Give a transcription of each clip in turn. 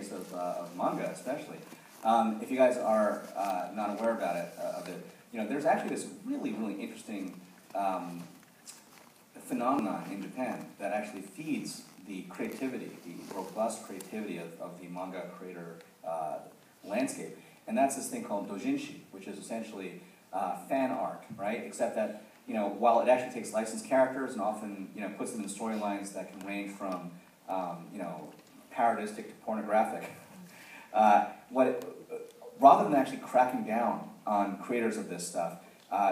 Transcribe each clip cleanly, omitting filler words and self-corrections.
space of manga, especially. If you guys are not aware about it, there's actually this really, really interesting phenomenon in Japan that actually feeds the creativity, the robust creativity of the manga creator landscape. And that's this thing called doujinshi, which is essentially fan art, right? Except that, while it actually takes licensed characters and often, puts them in storylines that can range from, parodistic to pornographic, rather than actually cracking down on creators of this stuff,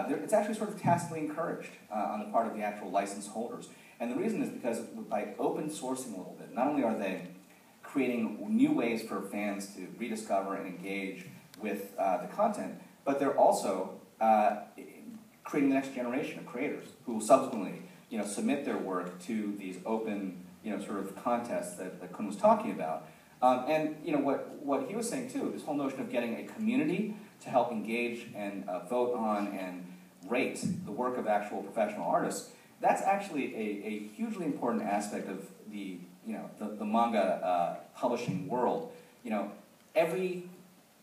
it's actually sort of tacitly encouraged on the part of the actual license holders. And the reason is because by open sourcing a little bit, not only are they creating new ways for fans to rediscover and engage with the content, but they're also creating the next generation of creators who will subsequently, submit their work to these open, sort of contests that Kun was talking about. And what he was saying too, this whole notion of getting a community to help engage and vote on and rate the work of actual professional artists, that's actually a hugely important aspect of the manga publishing world. If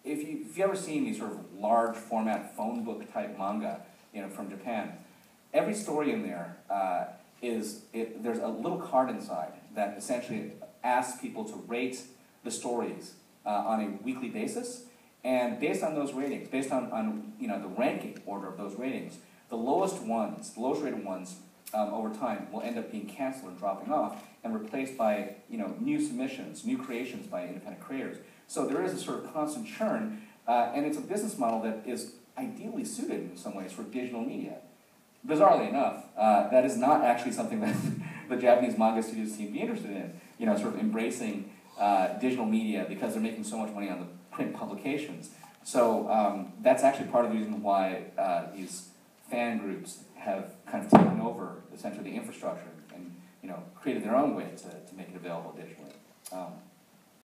you've ever seen these sort of large format phone book type manga, from Japan, every story in there there's a little card inside that essentially asks people to rate the stories on a weekly basis, and based on those ratings, based on the ranking order of those ratings, the lowest rated ones over time will end up being canceled and dropping off and replaced by new submissions, new creations by independent creators. So there is a sort of constant churn, and it's a business model that is ideally suited in some ways for digital media. Bizarrely enough, that is not actually something that the Japanese manga studios seem to be interested in, sort of embracing digital media because they're making so much money on the print publications. So that's actually part of the reason why these fan groups have kind of taken over essentially the infrastructure and created their own way to make it available digitally.